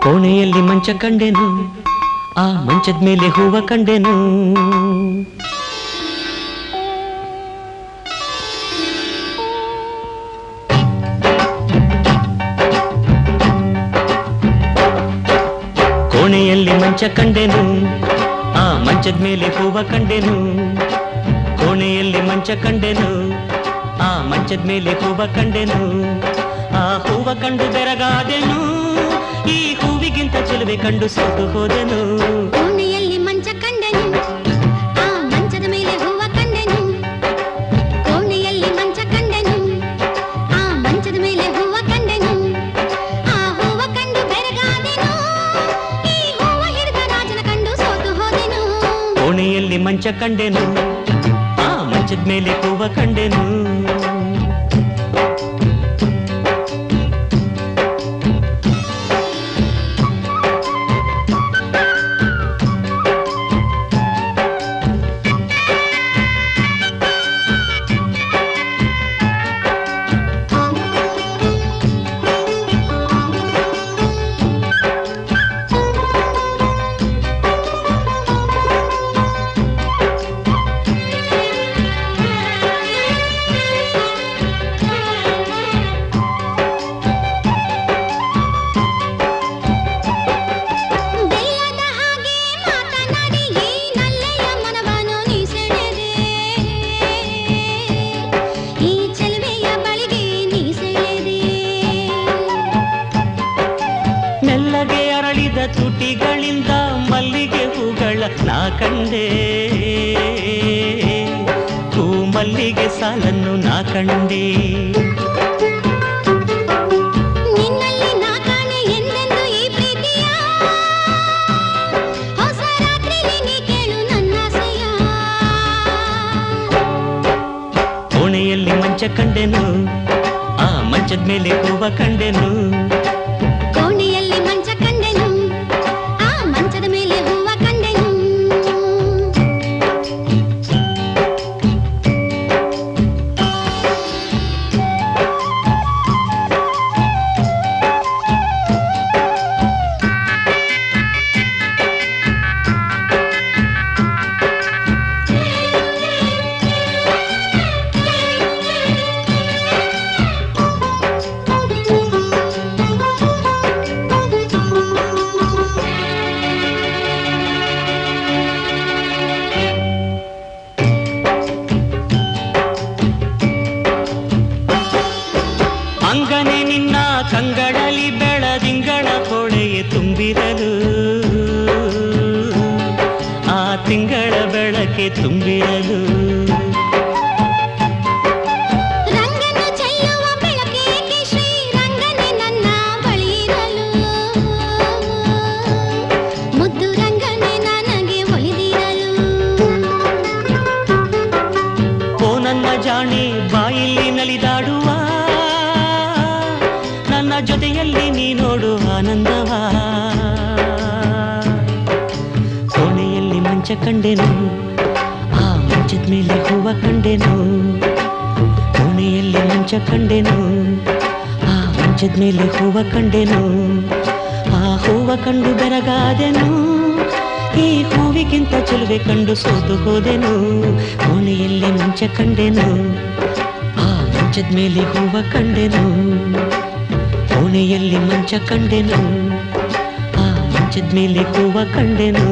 ಕೋಣೆಯಲ್ಲಿ ಮಂಚ ಕಂಡೆನು, ಆ ಮಂಚದ ಮೇಲೆ ಹೂವ ಕಂಡೆನು. ಕೋಣೆಯಲ್ಲಿ ಮಂಚ ಕಂಡೆನು, ಆ ಮಂಚದ ಮೇಲೆ ಹೂವ ಕಂಡೆನು. ಕೋಣೆಯಲ್ಲಿ ಮಂಚ ಕಂಡೆನು, ಆ ಮಂಚದ ಮೇಲೆ ಹೂವ ಕಂಡೆನು. ಆ ಹೂವ ಕಂಡು ಬೆರಗಾದೆನು, ಈ ಹೂವಿಗಿಂತ ಚೆಲುವೆ ಕಂಡು ಸೋತು ಹೋದೆನು. ಕೋಣೆಯಲ್ಲಿ ಮಂಚ ಕಂಡೆನು, ಆ ಮಂಚದ ಮೇಲೆ ಹೂವ ಕಂಡೆನು. ಕೋಣೆಯಲ್ಲಿ ಮಂಚ ಕಂಡೆನು, ಆ ಮಂಚದ ಮೇಲೆ ಹೂವ ಕಂಡೆನು. ಆ ಹೂವ ಕಂಡು ಬೆರಗಾದೆನು, ಈ ಹೂವ ಹಿಡಿದ ರಾಜನ ಕಂಡು ಸೋತು ಹೋದೆನು. ಕೋಣೆಯಲ್ಲಿ ಮಂಚ ಕಂಡೆನು, ಆ ಮಂಚದ ಮೇಲೆ ಹೂವ ಕಂಡೆನು. ಮೆಲ್ಲಗೆ ಅರಳಿದ ತುಟಿಗಳಿಂದ ಮಲ್ಲಿಗೆ ಹೂಗಳ ನಾ ಕಂಡೆ, ಹೂ ಮಲ್ಲಿಗೆ ಸಾಲನ್ನು ನಾ ಕಂಡೆ. ನಿನ್ನಲ್ಲಿ ನಾ ಕಾಣೆ ಎಂದೆಂದು ಈ ಪ್ರೀತಿಯ, ಹೊಸ ರಾತ್ರಿಲಿ ನೀ ಕೇಳು ನನ್ನಾಸೆಯ. ಕೋಣೆಯಲ್ಲಿ ಮಂಚ ಕಂಡೆನು, ಆ ಮಂಚದ ಮೇಲೆ ಹೂವ ಕಂಡೆನು. ಕೋಣೆಯಲ್ಲಿ ಮಂಚ ಕಂಡೆನು, ಆ ಮಂಚದ ಮೇಲೆ ಹೂವ ಕಂಡೆನು. ಅಂಗನೆ ನಿನ್ನ ಕಂಗಳಲಿ ಬೆಳದಿಂಗಳ ಹೊಳೆಯೇ ತುಂಬಿರಲು, ಆ ತಿಂಗಳ ಬೆಳಕೆ ತುಂಬಿರಲು. ರಂಗನ್ನು ಚೆಲ್ಲುವ ಬೆಳಕೇಕೆ ಶ್ರೀರಂಗನೆ ನನ್ನ ಬಳಿ ಇರಲು, ಮುದ್ದು ರಂಗನೆ ನನಗೆ ಒಲಿದಿರಲು. ಓ ನನ್ನ ಜಾಣೆ ಬಾಯಿಲ್ಲಿ ನಲಿದಾಡುವ, ನನ್ನ ಜೊತೆಯಲ್ಲಿ ನೀ ನೋಡು ಆನಂದವ. ಕೋಣೆಯಲ್ಲಿ ಮಂಚ ಕಂಡೆನು, ಆ ಮಂಚದ ಮೇಲೆ ಹೂವ ಕಂಡೆನು. ಕೋಣೆಯಲ್ಲಿ ಮಂಚ ಕಂಡೆನು, ಆ ಮಂಚದ ಮೇಲೆ ಹೂವ ಕಂಡೆನು. ಆ ಹೂವ ಕಂಡು ಬೆರಗಾದೆನು, ಈ ಹೂವಿಗಿಂತ ಚೆಲುವೆ ಕಂಡು ಸೋತು ಹೋದೆನು. ಕೋಣೆಯಲ್ಲಿ ಮಂಚ ಕಂಡೆನು, ಆ ಮಂಚದ ಮೇಲೆ ಹೂವ ಕಂಡೆನು. ಕೋಣೆಯಲ್ಲಿ ಮಂಚ ಕಂಡೆನು, ಆ ಮಂಚದ ಮೇಲೆ ಹೂವ ಕಂಡೆನು.